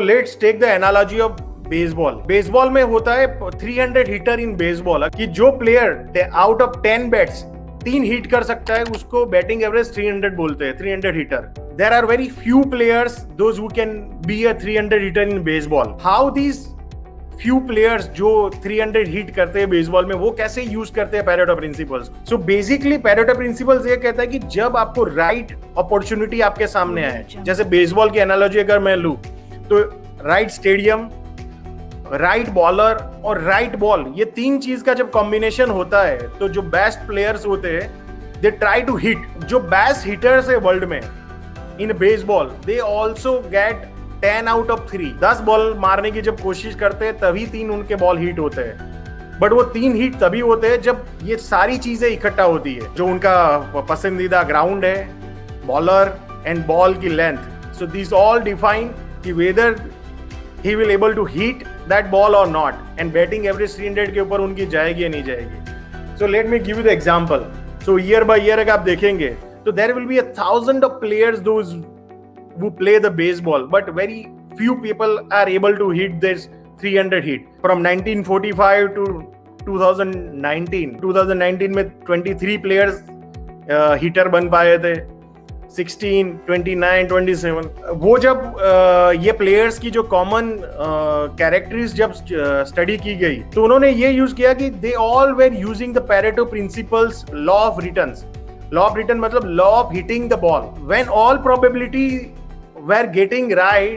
Let's take the analogy of baseball. Baseball में होता है 300 हिटर इन बेसबॉल, कि जो player out of 10 bats 3 hit कर सकता है उसको बैटिंग एवरेज 300 बोलते हैं, 300 hitter. There are very few players those who can be a 300 hitter in baseball. How these few players जो 300 हिट करते हैं बेसबॉल में, वो कैसे यूज करते हैं Pareto principles. So basically Pareto principles ये कहता है कि जब आपको राइट अपॉर्चुनिटी आपके सामने आए, जैसे बेसबॉल की एनालॉजी अगर मैं लूं तो राइट स्टेडियम, राइट बॉलर और राइट बॉल, ये 3 चीज का जब कॉम्बिनेशन होता है तो जो बेस्ट प्लेयर्स होते हैं दे ट्राई टू हिट। जो बेस्ट हिटर्स है वर्ल्ड में in baseball, they also get 10 out of 3। 10 ball मारने की जब कोशिश करते हैं तभी 3 उनके बॉल हिट होते हैं। बट वो 3 हिट तभी होते हैं जब ये सारी चीजें इकट्ठा होती है, जो उनका पसंदीदा ग्राउंड है, बॉलर एंड बॉल की length. So this all define कि whether he will able to hit that ball और नॉट, एंड बैटिंग एवरेज 300 के ऊपर उनकी जाएगी या नहीं जाएगी। So let me give you the example. So year by year अगर आप देखेंगे तो there will be 1000 of players those who play the baseball, but very few people are able to hit this 300 hit. From 1945 to 2019 में 23 players hitter बन पाए थे, 16, 29, 27। वो जब ये प्लेयर्स की जो कॉमन कैरेक्टरिस्टिक्स जब स्टडी की गई तो उन्होंने ये यूज किया कि they all were using the Pareto principles law of returns. Law of return मतलब law of hitting the ball. When all probability were getting right,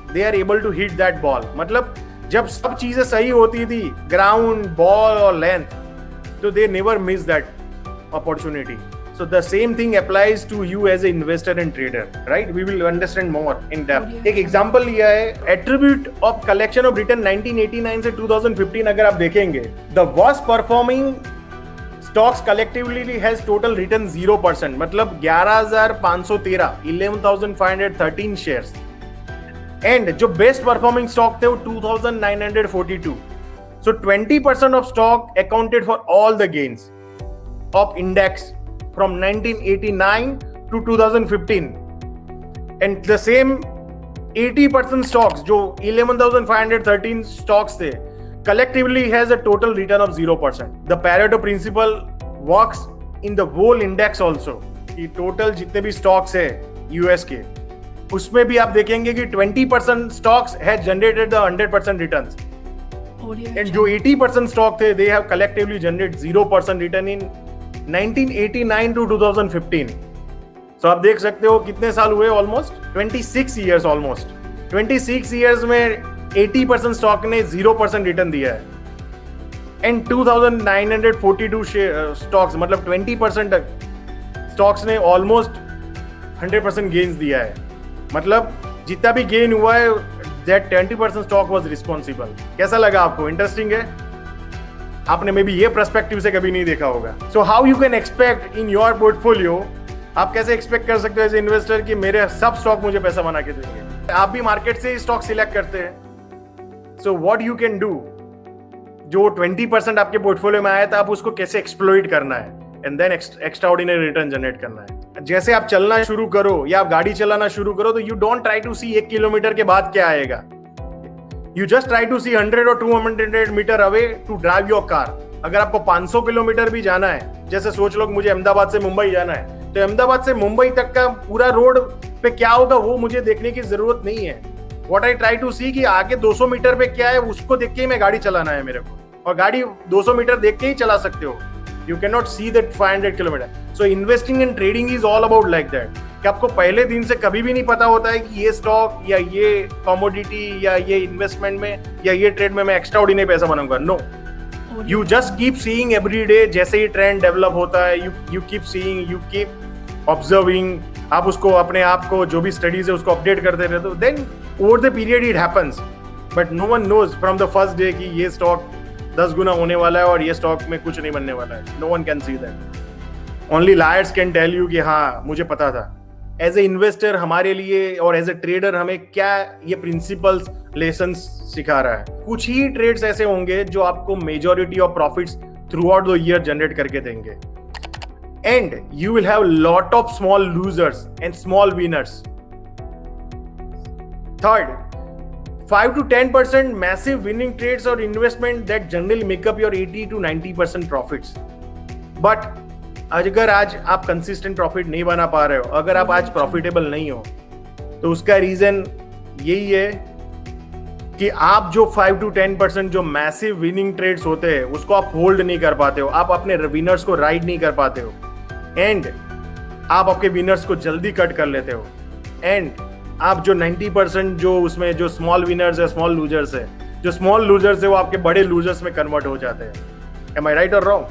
they are able to hit that ball। मतलब जब सब चीजें सही होती थी, ground, ball और length, तो they never miss that opportunity। So the same thing applies to you as an investor and trader, right? We will understand more in depth। एक एग्जांपल लिया है, attribute of collection of return 1989 से 2015 अगर आप देखेंगे, the worst performing stocks collectively has total return 0%, मतलब 11,513, 11,513 shares. And जो best performing stock थे वो 2,942। सो 20% of stock accounted for all the gains of index from 1989 to 2015। And the same 80% stocks जो 11,513 stocks थे collectively has a total return of 0%। The Pareto principle works in the whole index also, कि total जितने भी stocks है US के, उसमें भी आप देखेंगे कि 20% stocks have generated the 100% returns, and जो 80% स्टॉक थे they have collectively generate 0% return in 1989 to 2015। सो आप देख सकते हो कितने साल हुए, ऑलमोस्ट 26 ईयर्स। ऑलमोस्ट 26 ईयर्स में 80% स्टॉक ने 0% रिटर्न दिया है, एंड 2,942 स्टॉक्स मतलब 20% स्टॉक्स ने ऑलमोस्ट 100% गेन्स दिया है। मतलब जितना भी गेन हुआ है दैट 20% स्टॉक वाज रिस्पॉन्सिबल। कैसा लगा आपको? इंटरेस्टिंग है? आपने मे बी ये पर्सपेक्टिव से कभी नहीं देखा होगा। So how you can expect in your portfolio, आप कैसे एक्सपेक्ट कर सकते हो एज इन्वेस्टर कि मेरे सब स्टॉक मुझे पैसा बना के देंगे? आप भी मार्केट से स्टॉक सिलेक्ट करते हैं। So what you can do, जो 20% आपके पोर्टफोलियो में आया था, आप उसको कैसे एक्सप्लॉइट करना है and then extraordinary return generate करना है। जैसे आप चलना शुरू करो या आप गाड़ी चलाना शुरू करो तो you don't try to see 1 kilometre के बाद क्या आएगा, you just try to see 100 और 200 metre away to drive your car. अगर आपको 500 किलोमीटर भी जाना है, जैसे सोच लो मुझे अहमदाबाद से मुंबई जाना है, तो अहमदाबाद से मुंबई तक का पूरा रोड पे क्या होगा वो मुझे देखने की जरूरत नहीं है। What I try to see कि आगे 200 मीटर पे क्या है उसको देख के ही मैं गाड़ी चलाना है मेरे को, और गाड़ी 200 मीटर देख के ही चला सकते हो। You cannot see that 500 kilometre. So investing and trading is all about like that, कि आपको पहले दिन से कभी भी नहीं पता होता है कि ये स्टॉक या ये कमोडिटी या ये इन्वेस्टमेंट में या ये ट्रेड में मैं एक्स्ट्रा ऑर्डिनरी पैसा बनाऊंगा। No, you just keep seeing every day, जैसे ही ट्रेंड डेवलप होता है you keep seeing, you keep observing, आप उसको अपने आप को जो भी स्टडीज है उसको अपडेट करते रहते हो, then over the period it happens. But no one knows from the first day कि ये स्टॉक 10 गुना होने वाला है और ये स्टॉक में कुछ नहीं बनने वाला है। No one can see that, only liars can tell you कि हाँ मुझे पता था। एज ए इन्वेस्टर हमारे लिए और एज ए ट्रेडर हमें क्या ये प्रिंसिपल्स लेसन्स सिखा रहा है? कुछ ही ट्रेड्स ऐसे होंगे जो आपको majority of profits through out the year generate करके देंगे, and you will have lot of small losers and small winners। Third, 5 to 10% massive winning trades or investment that generally make up your 80 to 90% profits. But अगर आज आप consistent profit नहीं बना पा रहे हो, अगर आप आज प्रॉफिटेबल नहीं हो, तो उसका रीजन यही है कि आप जो 5 to 10% जो मैसिव विनिंग ट्रेड्स होते हैं उसको आप होल्ड नहीं कर पाते हो, आप अपने विनर्स को राइड नहीं कर पाते हो, एंड आप आपके विनर्स को जल्दी कट कर लेते हो, एंड आप जो 90% जो उसमें जो स्मॉल विनर्स है, स्मॉल लूजर्स है, जो स्मॉल लूजर्स है वो आपके बड़े लूजर्स में कन्वर्ट हो जाते हैं। एम आई राइट और रॉन्ग?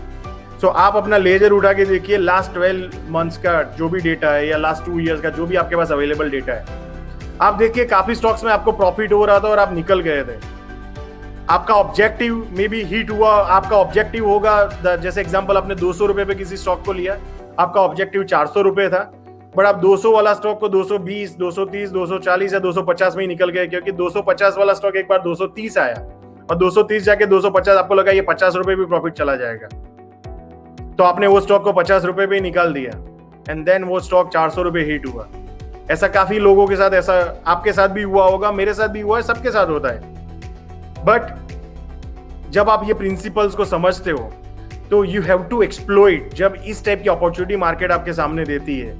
सो आप अपना लेजर उठा के देखिए, लास्ट 12 मंथ्स का जो भी डेटा है या लास्ट 2 ईयर्स का जो भी आपके पास अवेलेबल डेटा है, आप देखिए काफी स्टॉक्स में आपको प्रॉफिट हो रहा था और आप निकल गए थे। आपका ऑब्जेक्टिव मे बी हिट हुआ, आपका ऑब्जेक्टिव होगा, जैसे एग्जांपल आपने 200 रुपए पे किसी स्टॉक को लिया, आपका ऑब्जेक्टिव 400 रुपए था, बट आप 200 वाला स्टॉक को 220, 230, 240 या 250 में ही निकल गए, क्योंकि 250 वाला स्टॉक एक बार 230 आया और 230 जाके 250, आपको लगा ये 50 रुपए भी प्रॉफिट चला जाएगा, तो आपने वो स्टॉक को 50 रुपए पे निकाल दिया, एंड देन वो स्टॉक 400 रुपए हिट हुआ। ऐसा काफी लोगों के साथ, ऐसा आपके साथ भी हुआ होगा, मेरे साथ भी हुआ है, सबके साथ होता है। बट जब आप ये प्रिंसिपल्स को समझते हो तो यू हैव टू एक्सप्लॉइट। जब इस टाइप की अपॉर्चुनिटी मार्केट आपके सामने देती है